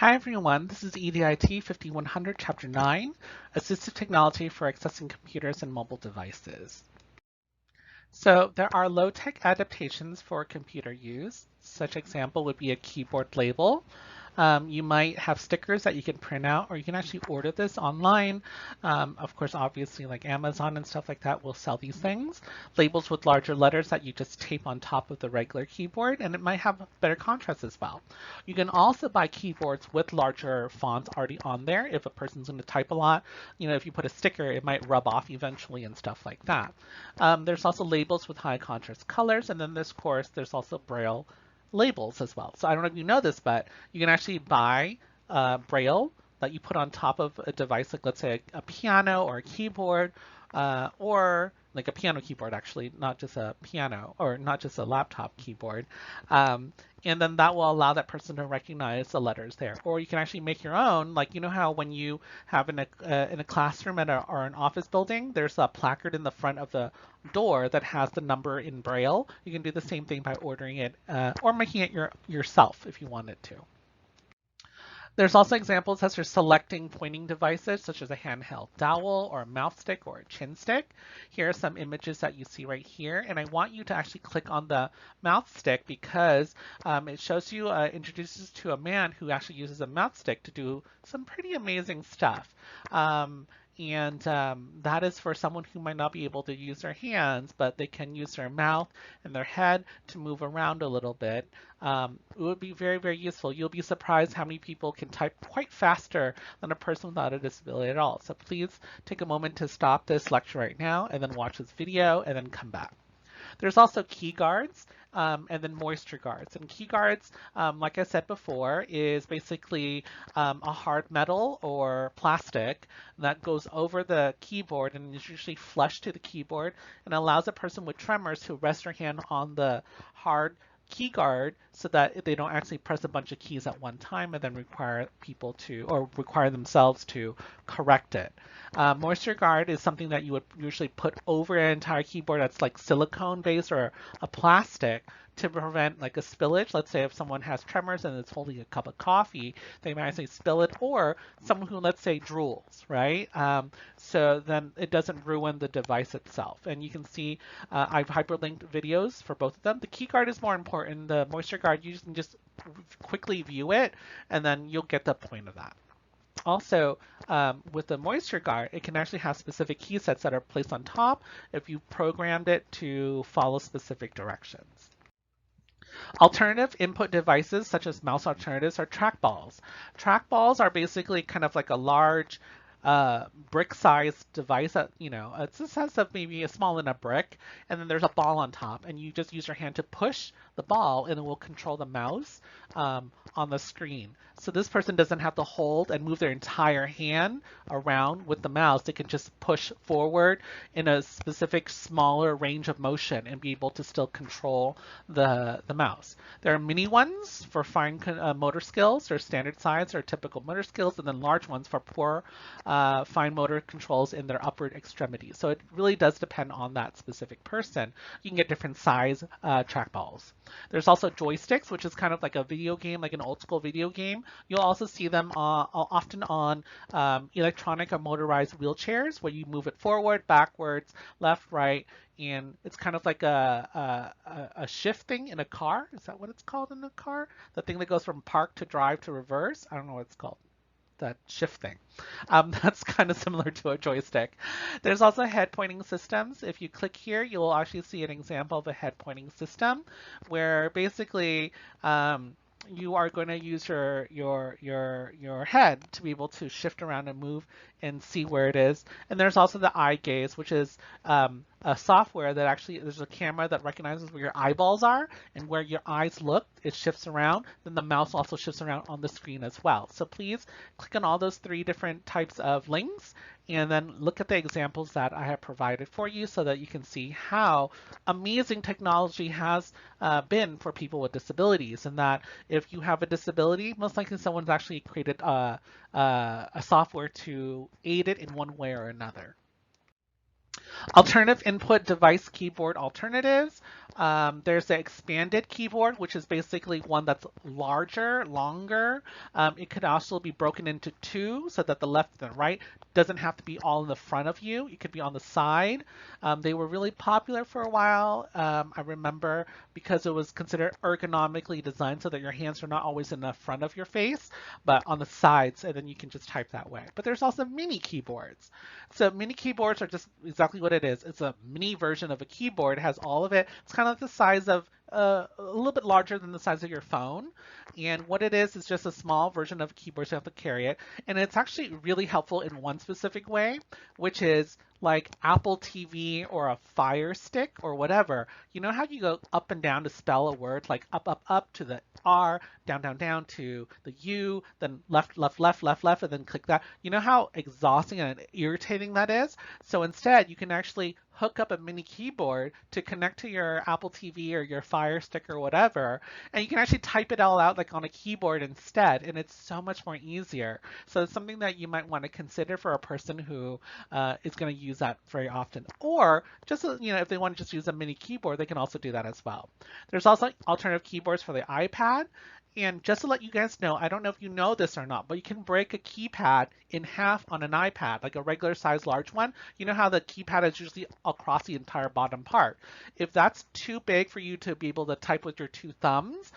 Hi everyone, this is EDIT 5100 Chapter 9, Assistive Technology for Accessing Computers and Mobile Devices. So there are low-tech adaptations for computer use. Such example would be a keyboard label. You might have stickers that you can print out, or you can actually order this online. Of course, obviously, like Amazon and stuff like that will sell these things. Labels with larger letters that you just tape on top of the regular keyboard, and it might have better contrast as well. You can also buy keyboards with larger fonts already on there. If a person's going to type a lot, if you put a sticker, it might rub off eventually and stuff like that. There's also labels with high contrast colors, and then this course, there's also Braille labels as well. So I don't know if you know this, but you can actually buy Braille that you put on top of a device, like let's say a piano or a keyboard, or like a piano keyboard actually, not just a piano or not just a laptop keyboard. And then that will allow that person to recognize the letters there. Or you can actually make your own, like you know how when you have in a classroom or an office building, there's a placard in the front of the door that has the number in Braille. You can do the same thing by ordering it or making it yourself if you wanted to. There's also examples such as selecting pointing devices such as a handheld dowel or a mouse stick or a chin stick. Here are some images that you see right here, and I want you to actually click on the mouse stick because it shows you, introduces to a man who actually uses a mouse stick to do some pretty amazing stuff. And that is for someone who might not be able to use their hands, but they can use their mouth and their head to move around a little bit. It would be very, very useful. You'll be surprised how many people can type quite faster than a person without a disability at all. So please take a moment to stop this lecture right now and then watch this video and then come back. There's also key guards and then moisture guards. And key guards, like I said before, is basically a hard metal or plastic that goes over the keyboard and is usually flush to the keyboard and allows a person with tremors to rest their hand on the hard key guard so that they don't actually press a bunch of keys at one time and then require people to, or require themselves to correct it. Moisture guard is something that you would usually put over an entire keyboard that's like silicone based or a plastic to prevent like a spillage. Let's say if someone has tremors and is holding a cup of coffee, they might actually spill it, or someone who, let's say, drools, right? So then it doesn't ruin the device itself. And you can see I've hyperlinked videos for both of them. The key guard is more important. The moisture guard, you can just quickly view it, and then you'll get the point of that. Also, with the moisture guard, it can actually have specific key sets that are placed on top if you programmed it to follow specific directions. Alternative input devices such as mouse alternatives are trackballs. Trackballs are basically kind of like a large brick-sized device that, it's a sense of maybe a small in a brick, and then there's a ball on top, and you just use your hand to push the ball, and it will control the mouse on the screen. So this person doesn't have to hold and move their entire hand around with the mouse. They can just push forward in a specific smaller range of motion and be able to still control the mouse. There are mini ones for fine motor skills or standard size or typical motor skills, and then large ones for poor fine motor controls in their upward extremities. So it really does depend on that specific person. You can get different size trackballs. There's also joysticks, which is kind of like a video game, like an old school video game. You'll also see them often on electronic or motorized wheelchairs where you move it forward, backwards, left, right, and it's kind of like a shift thing in a car. Is that what it's called in a car? The thing that goes from park to drive to reverse? I don't know what it's called. That shift thing. That's kind of similar to a joystick. There's also head pointing systems. If you click here, you'll actually see an example of a head pointing system where basically you are going to use your head to be able to shift around and move and see where it is. And there's also the eye gaze, which is a software that actually, there's a camera that recognizes where your eyeballs are, and where your eyes look, it shifts around. Then the mouse also shifts around on the screen as well. So please click on all those three different types of links and then look at the examples that I have provided for you so that you can see how amazing technology has been for people with disabilities, and that if you have a disability, most likely someone's actually created a software to aid it in one way or another. Alternative input device keyboard alternatives. There's the expanded keyboard, which is basically one that's larger, longer. It could also be broken into two so that the left and the right doesn't have to be all in the front of you. It could be on the side. They were really popular for a while. I remember because it was considered ergonomically designed so that your hands are not always in the front of your face, but on the sides, and then you can just type that way. But there's also mini keyboards. So mini keyboards are just exactly what it is. It's a mini version of a keyboard. It has all of it. It's kind of the size of a little bit larger than the size of your phone. And what it is just a small version of a keyboard, so you have to carry it. And it's actually really helpful in one specific way, which is like Apple TV or a Fire Stick or whatever. You know how you go up and down to spell a word, like up, up, up to the R, down, down, down to the U, then left, left, left, left, left, and then click that. You know how exhausting and irritating that is? So instead, you can actually hook up a mini keyboard to connect to your Apple TV or your Fire Stick or whatever, and you can actually type it all out like on a keyboard instead, and it's so much more easier. So it's something that you might want to consider for a person who is going to use that very often. Or just, if they want to just use a mini keyboard, they can also do that as well. There's also alternative keyboards for the iPad. And just to let you guys know, I don't know if you know this or not, but you can break a keypad in half on an iPad, like a regular size large one. You know how the keypad is usually across the entire bottom part. If that's too big for you to be able to type with your two thumbs,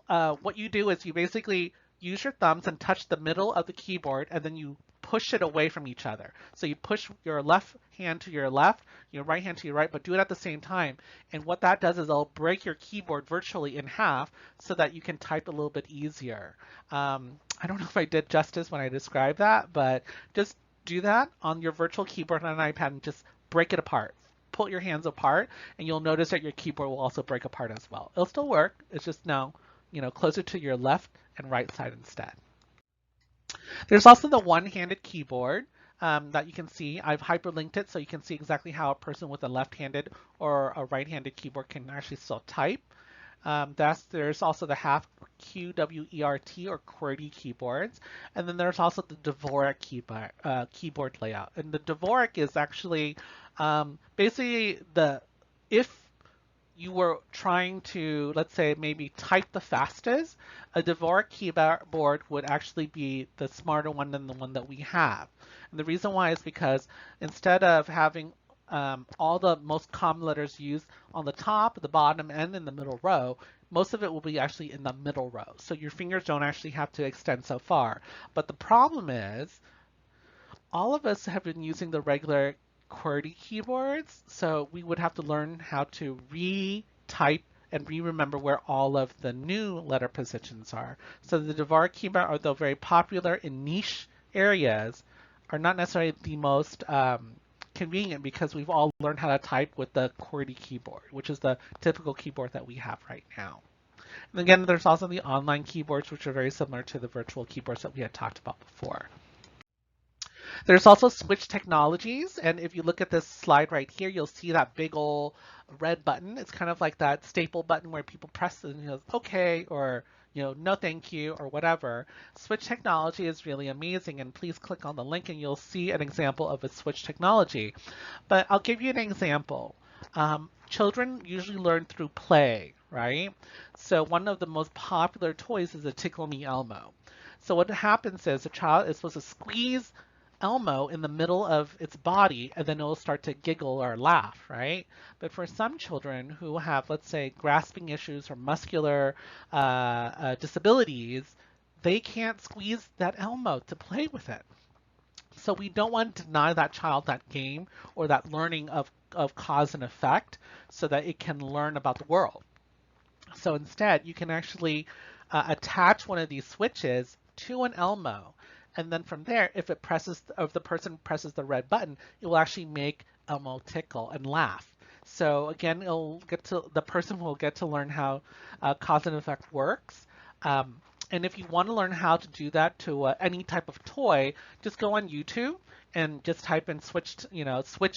what you do is you basically use your thumbs and touch the middle of the keyboard, and then you push it away from each other. So you push your left hand to your left, your right hand to your right, but do it at the same time. And what that does is it'll break your keyboard virtually in half so that you can type a little bit easier. I don't know if I did justice when I described that, but just do that on your virtual keyboard on an iPad and just break it apart. Pull your hands apart, and you'll notice that your keyboard will also break apart as well. It'll still work. It's just now, closer to your left and right side instead. There's also the one-handed keyboard that you can see. I've hyperlinked it so you can see exactly how a person with a left-handed or a right-handed keyboard can actually still type. There's also the half QWERT or QWERTY keyboards, and then there's also the Dvorak keyboard layout. And the Dvorak is actually basically if you were trying to, let's say, maybe type the fastest, a Dvorak keyboard would actually be the smarter one than the one that we have. And the reason why is because instead of having all the most common letters used on the top, the bottom, and in the middle row, most of it will be actually in the middle row. So your fingers don't actually have to extend so far. But the problem is, all of us have been using the regular QWERTY keyboards, so we would have to learn how to re-type and remember where all of the new letter positions are. So the Dvorak keyboard, although very popular in niche areas, are not necessarily the most convenient because we've all learned how to type with the QWERTY keyboard, which is the typical keyboard that we have right now. And again, there's also the online keyboards, which are very similar to the virtual keyboards that we had talked about before. There's also switch technologies, and if you look at this slide right here, you'll see that big old red button. It's kind of like that staple button where people press it and goes, okay, or no thank you, or whatever. Switch technology is really amazing, and please click on the link and you'll see an example of a switch technology. But I'll give you an example. Children usually learn through play, right? So one of the most popular toys is a Tickle Me Elmo. So what happens is a child is supposed to squeeze Elmo in the middle of its body, and then it'll start to giggle or laugh, right? But for some children who have, let's say, grasping issues or muscular disabilities, they can't squeeze that Elmo to play with it. So we don't want to deny that child that game or that learning of cause and effect so that it can learn about the world. So instead, you can actually attach one of these switches to an Elmo. And then from there, if the person presses the red button, it will actually make Elmo tickle and laugh. So again, the person will get to learn how cause and effect works. And if you want to learn how to do that to any type of toy, just go on YouTube and just type in switch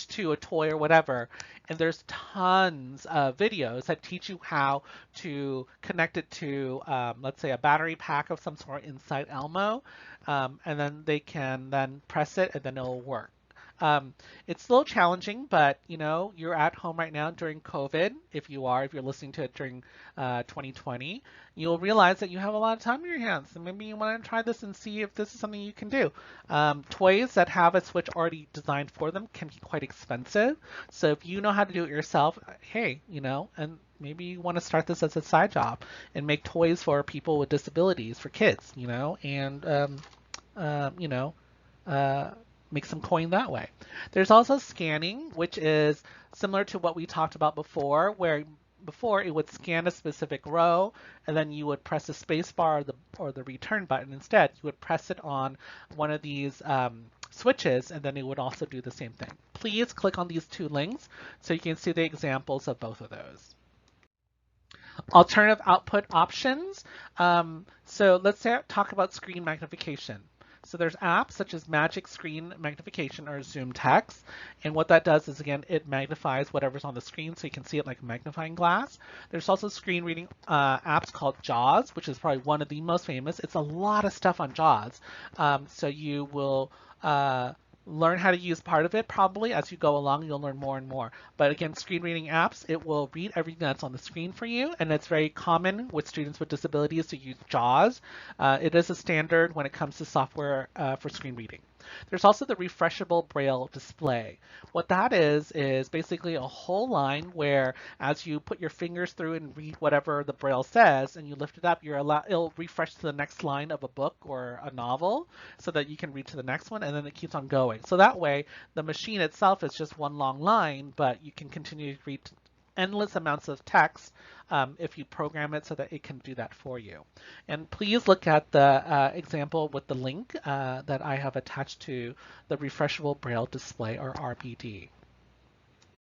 to a toy or whatever. And there's tons of videos that teach you how to connect it to, let's say, a battery pack of some sort inside Elmo. And then they can then press it and then it'll work. It's a little challenging, but you know, you're at home right now during COVID. If you're listening to it during 2020, you'll realize that you have a lot of time in your hands. And maybe you want to try this and see if this is something you can do. Toys that have a Switch already designed for them can be quite expensive. So if you know how to do it yourself, hey, you know, and maybe you want to start this as a side job and make toys for people with disabilities, for kids, you know, and you know, uh, make some coin that way. There's also scanning, which is similar to what we talked about before, where before it would scan a specific row and then you would press the space bar or the return button. Instead, you would press it on one of these switches and then it would also do the same thing. Please click on these two links so you can see the examples of both of those. Alternative output options. So let's talk about screen magnification. So there's apps such as Magic Screen Magnification or Zoom Text. And what that does is, again, it magnifies whatever's on the screen so you can see it like a magnifying glass. There's also screen reading apps called JAWS, which is probably one of the most famous. It's a lot of stuff on JAWS. So you will learn how to use part of it probably as you go along. You'll learn more and more. But again, screen reading apps, it will read everything that's on the screen for you, and it's very common with students with disabilities to use JAWS. It is a standard when it comes to software for screen reading. There's also the refreshable Braille display. What that is basically a whole line where as you put your fingers through and read whatever the Braille says and you lift it up, it'll refresh to the next line of a book or a novel so that you can read to the next one, and then it keeps on going. So that way, the machine itself is just one long line, but you can continue to read endless amounts of text if you program it so that it can do that for you. And please look at the example with the link that I have attached to the Refreshable Braille Display, or RBD.